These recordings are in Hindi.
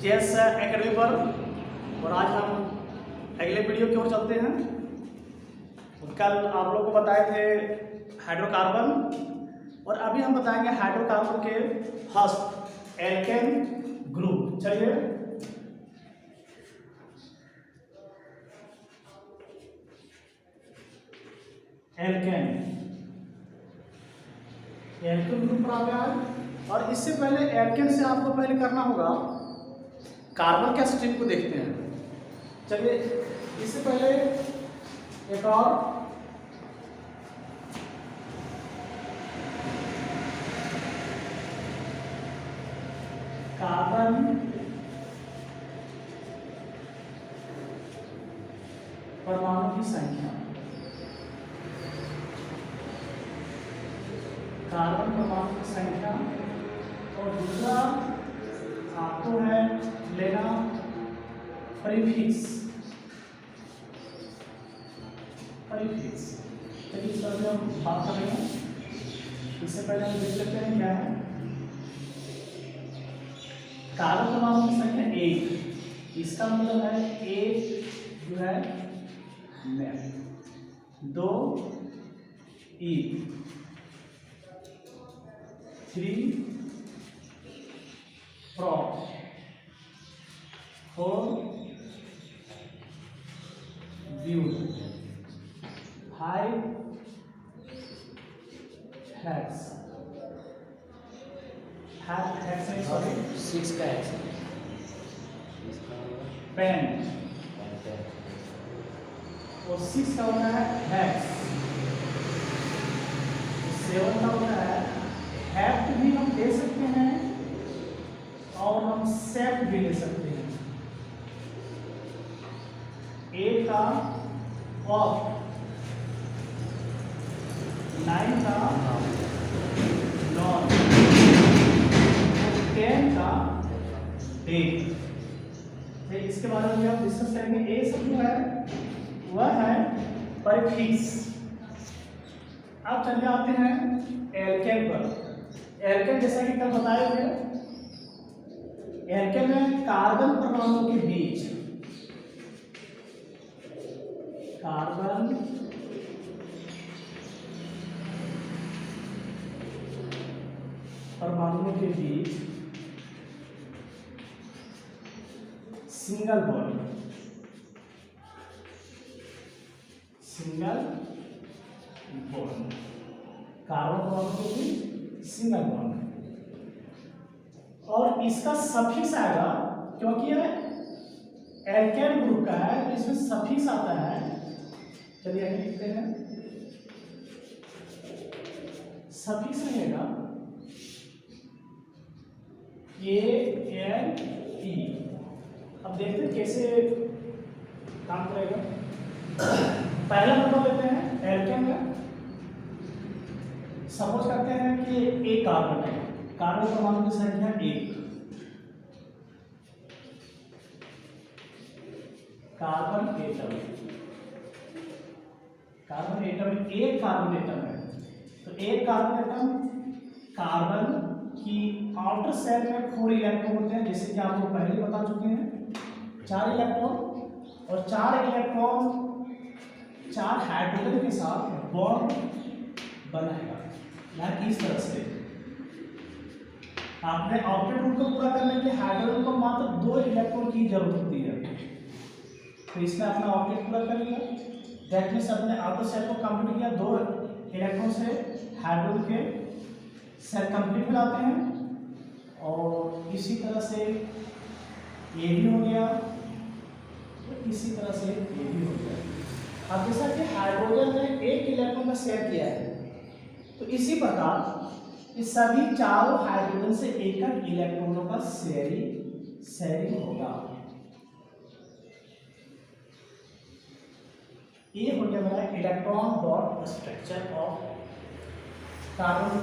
जेएस एकेडमी पर। और आज हम अगले वीडियो की ओर चलते हैं। कल आप लोगों को बताए थे हाइड्रोकार्बन, और अभी हम बताएंगे हाइड्रोकार्बन के हस्त एल्केन ग्रुप। चलिए, एल्केन ग्रुप पर आ गया है। और इससे पहले एल्केन से आपको पहले करना होगा कार्बन के स्ट्रिंग को देखते हैं। चलिए, इससे पहले एक और कार्बन परमाणु की संख्या, कार्बन परमाणु की संख्या। और दूसरा आपको है लेना प्रीफिक्स। चलिए, इस पर हम बात करेंगे। इससे पहले हम देख लेते हैं क्या है। कार्बन परमाणु की संख्या 1, इसका मतलब है एक जो है मेल, 2 ई, 3 प्रो, 4 ब्यूट, 5 हेक्स, 6 का है पेन, और 6 का होता है हेक्स, 7 का होता है हेप्ट। भी हम दे सकते हैं और हम सेप्ट भी ले सकते हैं। 8 का ऑफ, 9 का नॉन, 10 का डेट। इसके बारे में हम डिस्कस करेंगे। ए सब जो है वह है प्रीफिक्स। अब चलिए आते हैं एल्केन पर। एल्केन जैसा कि कल बताए थे, एल्केन में कार्बन परमाणु के बीच, कार्बन परमाणु के बीच सिंगल बॉन्ड, कार्बन परमाणु के बीच सिंगल बॉन्ड। और इसका सफिक्स आएगा, क्योंकि यह एल्केन ग्रुप का है तो इसमें सफिक्स आता है। चलिए आगे लिखते हैं। सफिक्स रहेगा ANE। अब देखते हैं कैसे काम करेगा। पहला नंबर लेते हैं एल्केन का। सपोज करते हैं कि एक कार्बन है, कार्बन परमाणु की संख्या 1, कार्बन एटम, एक कार्बन एटम है। तो एक कार्बन एटम, कार्बन की आउटर सेल में 4 इलेक्ट्रॉन होते हैं, जैसे कि आपको पहले बता चुके हैं। 4 इलेक्ट्रॉन, और 4 इलेक्ट्रॉन 4 हाइड्रोजन के साथ बॉन्ड बनाएगा। यानी इस तरह से आपने ऑक्टेट रूल को पूरा करने के लिए हाइड्रोजन को मात्र 2 इलेक्ट्रॉन की जरूरत होती है। तो इसने अपना ऑक्टेट पूरा कर लिया। दैट मीन्स अपने आउटर सेल को कंप्लीट किया। 2 इलेक्ट्रॉन से हाइड्रोजन के सेल कंप्लीट बनाते हैं। और इसी तरह से ये भी हो गया, तो इसी तरह से ये भी हो गया। अब जैसा कि हाइड्रोजन ने 1 इलेक्ट्रॉन का शेयर किया है, तो इसी प्रकार इस सभी चारों हाइड्रोजन से एक इलेक्ट्रॉनों का शेयरिंग होगा। ये हो गया मेरा electron dot structure of carbon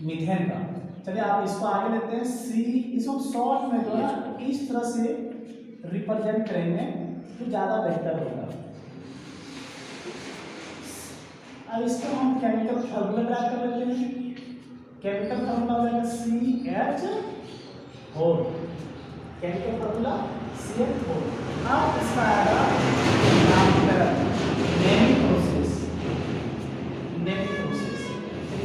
methane का। चलिए आप इसको आगे लेते हैं। सी, इसको शॉर्ट में जो है इस तरह से रिप्रेजेंट करेंगे तो ज़्यादा बेहतर होगा। अब इसको हम केमिकल फार्मूला ड्रा कर लेते हैं। केमिकल फार्मूला हो जाएगा CH 4, केमिकल फॉर्मूला CH4। अब इसका आएगा नेमिंग प्रोसेस।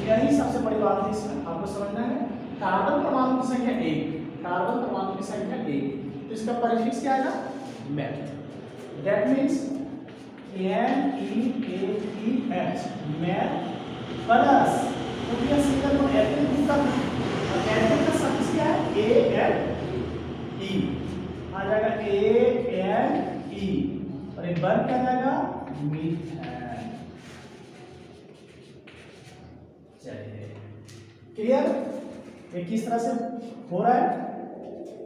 यही सबसे बड़ी बात है इसमें, आपको समझना है। कार्बन परमाणु की संख्या 1, कार्बन परमाणु की संख्या 1, तो इसका प्रीफिक्स क्या आएगा? Meth. That means MEATH, meth plus single bond alkane group का, एल्केन का सफिक्स क्या है? ANE आ जाएगा, ANE, और एक बन क्या जाएगा? मीथेन। चलिए क्लियर? ये किस तरह से हो रहा है?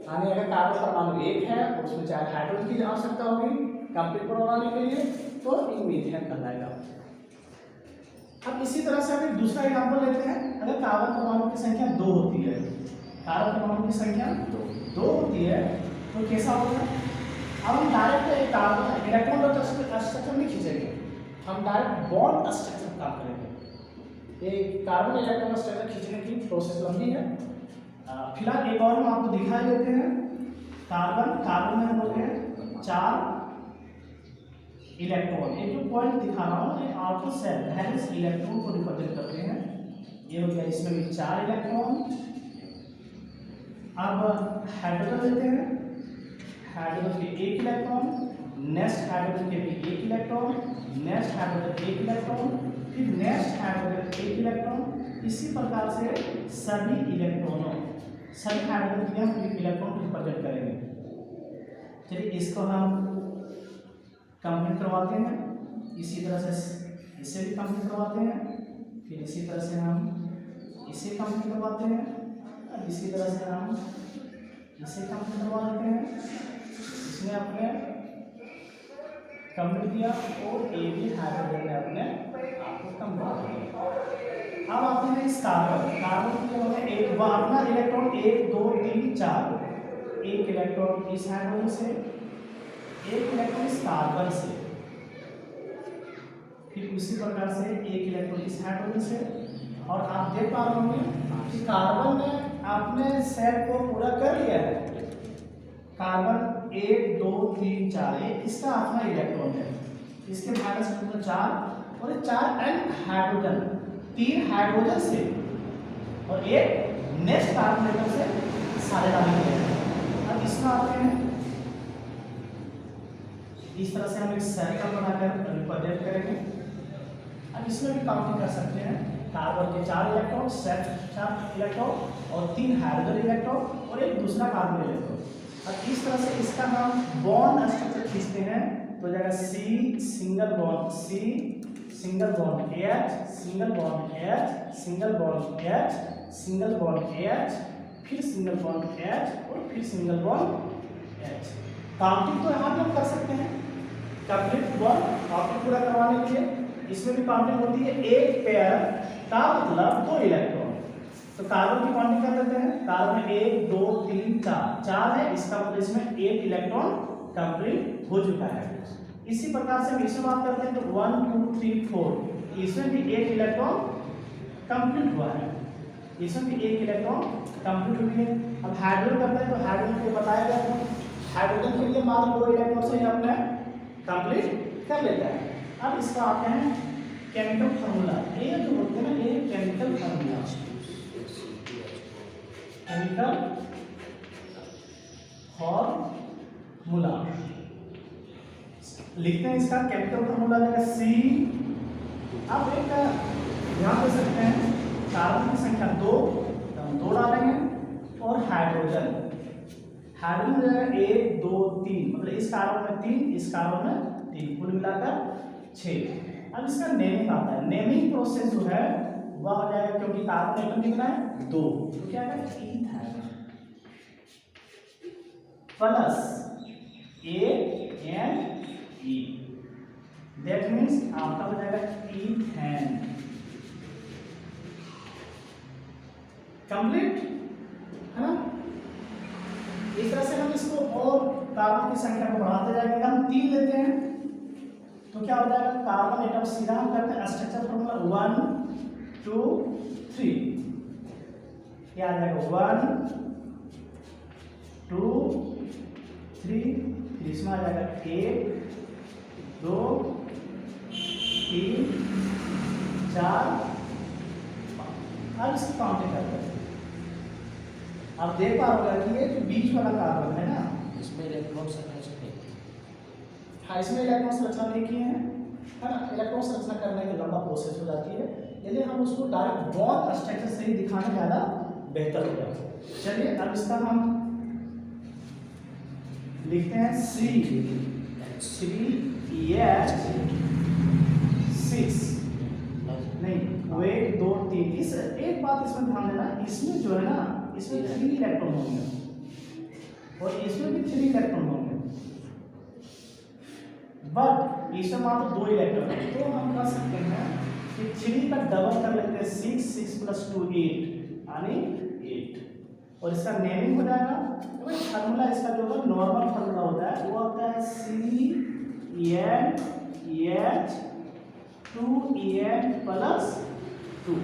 यानी अगर कार्बन परमाणु 1 है और उसमें 4 हाइड्रोजन की आवश्यकता होगी कंप्लीट बनाने के लिए, तो मीथेन कहलाएगा। अब इसी तरह से हम एक दूसरा एग्जांपल लेते हैं। अगर कार्बन परमाणु की संख्या 2 होती है, कार्बन परमाणु की संख्या 2 होती है, तो कैसा होगा? अब हम डायरेक्ट एक कार्बन इलेक्ट्रॉन स्ट्रक्चर नहीं खींचेंगे, हम डायरेक्ट बॉन्ड स्ट्रक्चर काम करेंगे। एक कार्बन इलेक्ट्रॉन स्ट्रक्चर खींचने की प्रोसेस लंबी है। फिलहाल एक और हम आपको दिखाई देते हैं। कार्बन में हम बोलते हैं 4 इलेक्ट्रॉन, एक जो पॉइंट दिखा रहा हूँ ये आउटर सेल वैलेंस इलेक्ट्रॉन को रिप्रेजेंट करते हैं। ये हो गया, इसमें भी 4 इलेक्ट्रॉन। अब हाइड्रोजन लेते हैं, हाइड्रोजन के 1 इलेक्ट्रॉन, नेक्स्ट हाइड्रोजन के भी 1 इलेक्ट्रॉन, नेक्स्ट हाइड्रोजन 1 इलेक्ट्रॉन, फिर नेक्स्ट हाइड्रोजन 1 इलेक्ट्रॉन। इसी प्रकार से सभी इलेक्ट्रॉनों, सभी हाइड्रोजन के हम इलेक्ट्रॉन रिप्रेजेंट करेंगे। चलिए इसको हम कंप्लीट करवाते हैं। इसी तरह से इसे भी कंप्लीट करवाते हैं, फिर इसी तरह से हम इसे कंप्लीट करवाते हैं, और इसी तरह से हम इसे कंप्लीट करवा देते हैं। इसने अपने कंप्लीट किया और ए भी हाइड्रोजन ने अपने आपको कंप्लीट किया। अब आते हैं इस कार्बन के हमें एक अपना इलेक्ट्रॉन 1 2 3 4, एक इलेक्ट्रॉन इस हाइड्रोजन से, एक इलेक्ट्रॉन इस कार्बन से, फिर उसी प्रकार से एक इलेक्ट्रॉन इस हाइड्रोजन से। और आप देख पा रहे होंगे कि कार्बन ने अपने सेल को पूरा कर लिया है। कार्बन 1 2 3 4, इसका अपना इलेक्ट्रॉन है, इसके माइनस 4, और 4 एन हाइड्रोजन, 3 हाइड्रोजन से और एक नेक्स्ट कार्बन एटम से सारे डाले गए हैं। अब इसमें आते हैं, इस तरह से हम एक सर्कल बनाकर रिप्रेजेंट करेंगे। अब इसमें भी काउंटिंग कर सकते हैं। कार्बन के 4 इलेक्ट्रॉन, 4 इलेक्ट्रॉन और 3 हाइड्रोजन इलेक्ट्रॉन और एक दूसरा कार्बन इलेक्ट्रॉन। अब इस तरह से इसका हम बॉन्ड स्ट्रक्चर खींचते हैं, तो जाएगा C single bond C, single bond H, single bond H, single bond H, single bond H, फिर सिंगल बॉन्ड H और फिर सिंगल बॉन्ड H। काउंटिंग तो यहाँ भी हम कर सकते हैं, कंप्लीट बॉन्ड काउंटिंग पूरा करवाने के लिए इसमें भी काउंटिंग होती है। एक पेयर का मतलब 2 इलेक्ट्रॉन, तो कार्बन की काउंटिंग कर लेते हैं। कार्बन 1 2 3 4 है, इसका मतलब इसमें 1 इलेक्ट्रॉन कंप्लीट हो चुका है। इसी प्रकार से हम इसमें बात करते हैं, तो 1 2 3 4, इसमें भी 1 इलेक्ट्रॉन कंप्लीट हुआ है, इसमें भी 1 इलेक्ट्रॉन कंप्लीट हुई है। अब हाइड्रोजन करते हैं, तो हाइड्रोजन को बताया गया था, हाइड्रोजन के लिए मात्र 2 इलेक्ट्रॉन से ही अपने कंप्लीट कर लेता है। अब इसका आते हैं केमिकल फार्मूला। ये जो होते हैं ना, ये केमिकल फार्मूला, केमिकल फार्मूला लिखते हैं। इसका केमिकल फार्मूला है C। अब एक ध्यान दे सकते हैं, कार्बन की संख्या 2, तो हम 2 डालेंगे, और हाइड्रोजन जो है 1 2 3, मतलब इस कार्बन में 3, इस कार्बन में 3, कुल मिलाकर 6। अब इसका नेमिंग आता है। नेमिंग प्रोसेस जो है वह हो जाएगा, क्योंकि कार्बन एटम कितना है 2, तो क्या है ethyl plus ANE, that means आपका हो जाएगा ईथेन। कंप्लीट है ना। इस तरह से हम इसको और कार्बन की संख्या को बढ़ाते जाएंगे। हम 3 लेते हैं, तो क्या हो जाएगा, कार्बन एटम सीधा हम करते हैं स्ट्रक्चर फॉर्मूला 1 2 3, क्या आ जाएगा 1 2 3, इसमें आ जाएगा 1 2 3 4 5। अब इसकी काउंटिंग करते हैं। आप देख पा रहे हो कि ये जो बीच वाला कार्बन है ना, इसमें इलेक्ट्रॉन संरचना नहीं। हाँ, इसमें इलेक्ट्रॉन संरचना नहीं किए हैं, है ना। इलेक्ट्रॉन संरचना करने की लंबा प्रोसेस हो जाती है, इसलिए हम उसको डायरेक्ट बॉन्ड स्ट्रक्चर से ही दिखाने ज़्यादा बेहतर होगा। चलिए अब इसका हम लिखते हैं C3H6 नहीं, वो 1 2 3। इस एक बात इसमें ध्यान देना, इसमें जो है ना, इसमें 3 इलेक्ट्रॉन होंगे और इसमें भी 3 इलेक्ट्रॉन होंगे, बट इसमें मात्र 2 इलेक्ट्रॉन है। तो हम कर सकते हैं कि 3 का डबल कर लेते हैं, 6 6 + 2 8 यानी 8, और इसका नेमिंग हो जाएगा। तो भाई फार्मूला इसका जो है नॉर्मल फार्मूला होता है, वो होता है CnH2n+2,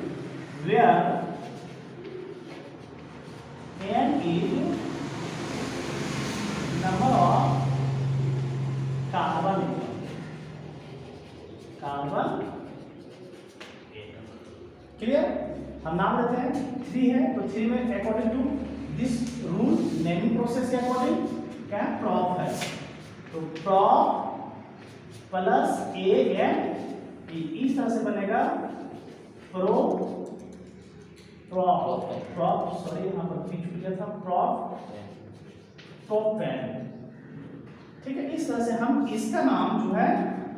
where n is number of carbon clear. हम नाम लेते हैं 3 है, तो 3 में according to this rule naming process के अकॉर्डिंग क्या प्रॉप है, तो प्रॉप प्लस AN इस तरह से बनेगा प्रॉप सॉरी यहाँ पर पी छूट गया था, प्रोपेन। ठीक है, इस तरह से हम इसका नाम जो है,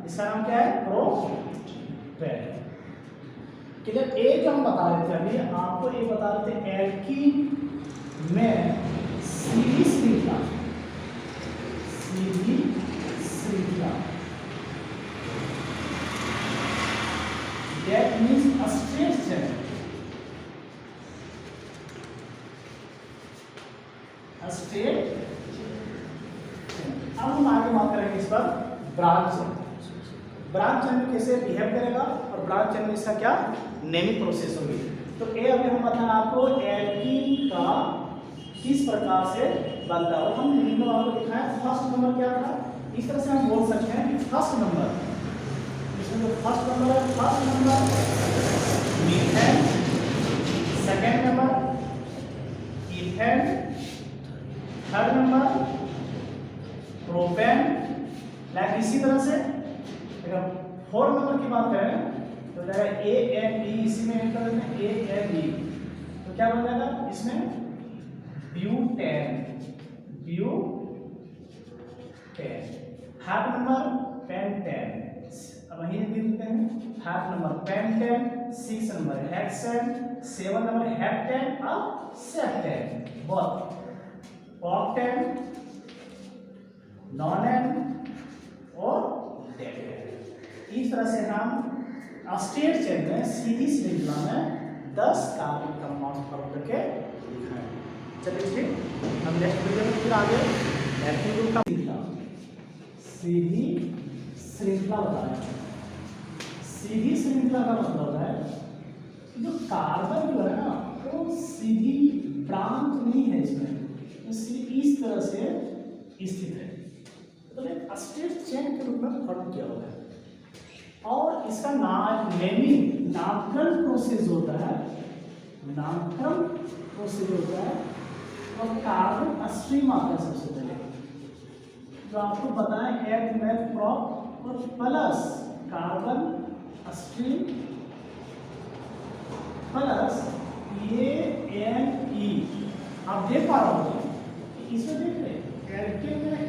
इसका नाम क्या है, प्रोपेन। क्लियर। ए जो हम बता रहे थे अभी, आपको ये बता रहे थे एल्कीन में सीधी श्रृंखला that means straight chain, straight. अब हम आगे बात करेंगे इस पर ब्रांच चेन में कैसे बिहेव करेगा, और ब्रांच चेन में इसका क्या नेमिंग प्रोसेस होगी। तो ए अभी हम बताएं आपको एल्कीन का किस प्रकार से बनता है, और हम लिखने वालों को दिखाएं फर्स्ट नंबर क्या था। इस तरह से हम बोल सकते हैं कि फर्स्ट नंबर, इसमें जो फर्स्ट नंबर है, first number methane, second number ethane, third number propane. Like इसी तरह से अगर 4 नंबर की बात करें तो जाएगा ANE, इसी में एंटर करते हैं ANE, तो क्या बन जाएगा इसमें ब्यूटेन। हाफ नंबर पेंटेन, अब वही लिख देते हैं, half number pentane, 6 number hexane, 7 number heptane और सेप्टेन, बहुत ऑक्टेन, नॉनेन और डेकेन। इस तरह से हम स्ट्रेट चेन में सीधी श्रृंखला में 10 कार्बन कंपाउंड फॉर्म करके दिखाएं। चलिए ठीक, हम नेक्स्ट वीडियो में फिर आगे एल्कीन का सीधी श्रृंखला बताएं। सीधी श्रृंखला का मतलब है जो कार्बन जो है ना, वो सीधी ब्रांच नहीं है इसमें, इसलिए इस तरह से स्थित है, तो एक स्ट्रेट चेन के रूप में फॉर्म किया हुआ है। और इसका नेमिंग नामकरण प्रोसेस होता है, और कार्बन स्ट्रीम आता है सबसे पहले, जो आपको बताएं एच में प्रॉप और plus carbon stream plus ANE। आप देख पा रहे हो इसमें, देख रहे एल्केन में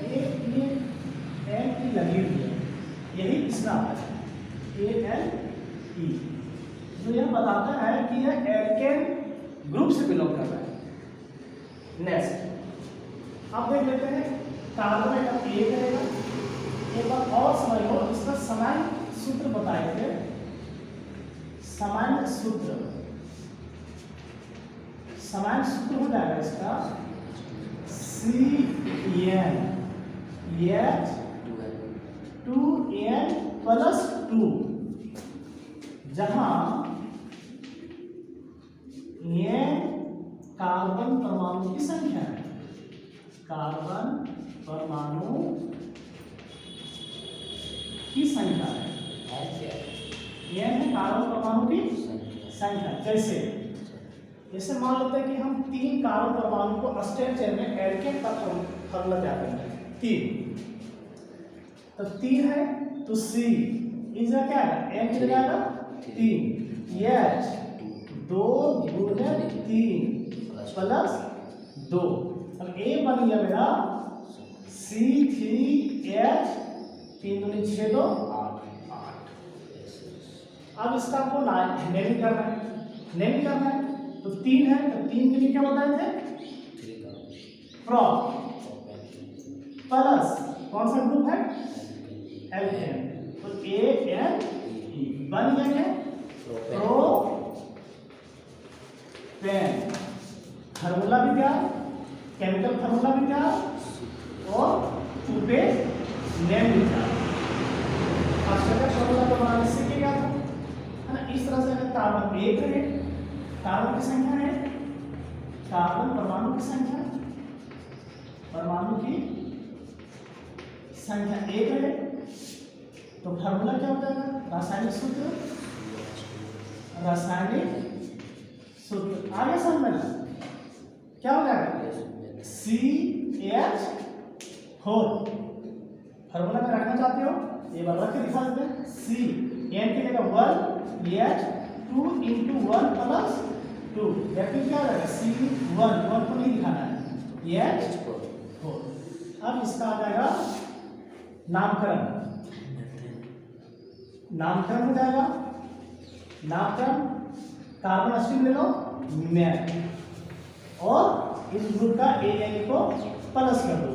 ANE लगी हुई है, यही इसका आता है ANE, जो यह बताता है कि यह एल्केन ग्रुप से बिलोंग कर रहा है। नेक्स्ट अब देख लेते हैं कार्बन एटम A करेगा। एक बार और समझ लो, इसका सामान्य सूत्र बताए थे, सामान्य सूत्र हो जाएगा इसका CnH2n+2, जहां ये कार्बन परमाणु की संख्या है कार्बन परमाणु की संख्या है। एन क्या है? यह है कार्बन परमाणु की संख्या। संख्या। जैसे मान लेते हैं कि हम 3 कार्बन परमाणु को स्टेट चेन में एल्केन का फॉर्मूला क्या करना है? 3, तो 3 है तो C इसका क्या है? M कितना आएगा? 3, H 2 गुणे 3 प्लस 2। अब A बन गया मेरा C3H 3 दूनी 6 2 8। अब इसका हमको नेमिंग करना है तो 3 है तो 3 के लिए क्या बताए थे? प्रोप प्लस कौन सा ग्रुप है? एल्केन। तो ANE बन गया है प्रोपेन। फार्मूला भी क्या? केमिकल फार्मूला भी क्या? और टूपे नेम भी क्या? फार्मूला को बनाने से क्या था, है ना? इस तरह से अगर कार्बन 1 है, कार्बन की संख्या है, कार्बन परमाणु की संख्या 1 है, तो फार्मूला क्या हो जाएगा? रासायनिक सूत्र आगे समझ में क्या हो जाएगा? CH4 फार्मूला में रखना चाहते हो ये बार रख के दिखा देते हैं। C N की जगह 1 H 2 into 1 plus 2 फिर क्या हो जाएगा? C1 1 को नहीं दिखाना है H4। अब इसका आ जाएगा नामकरण हो जाएगा। नामकरण कार्बन स्ट्रिंग ले लो मैथ और इस ग्रुप का AN को प्लस कर दो,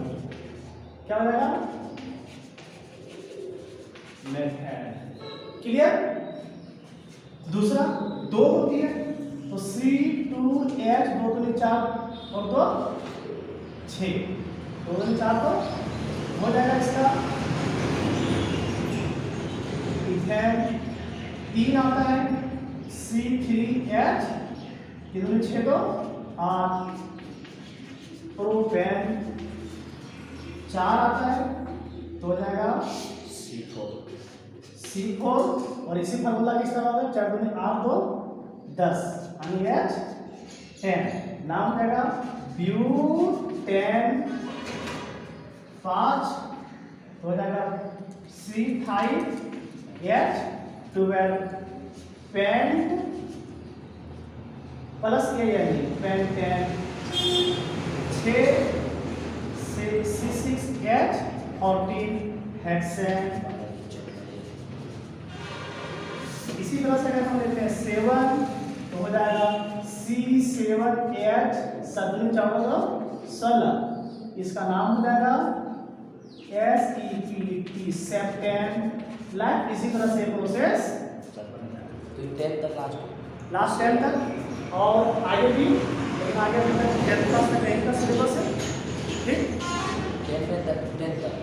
क्या हो जाएगा? मेथेन। क्लियर? दूसरा 2 होती है तो C2H 2 दूनी 4 और 2 6 2 दूनी 4 तो हो जाएगा इसका इथेन। 3 आता है C3H 3 दूनी 6 तो 8 प्रोपेन। 4 आता है तो हो जाएगा C4 और इसी फार्मूला किस तरह होगा? 4 दूनी 8 2 10 H 10। नाम रहेगा ब्यूटेन। 5 हो जाएगा C5H 12 पेंट प्लस यानी पेंटेन। 6 C6H 14 hexane. इसी तरह से अगर हम लेते हैं 7 तो हो जाएगा C7H 7 14 16। इसका नाम हो जाएगा SEPT सेप्टेन। लाइक इसी तरह से प्रोसेस तो 10 तक लास्ट 10 तक और आगे भी, लेकिन आगे भी 10 क्लास में नहीं का सिलेबस है। ठीक 10 तक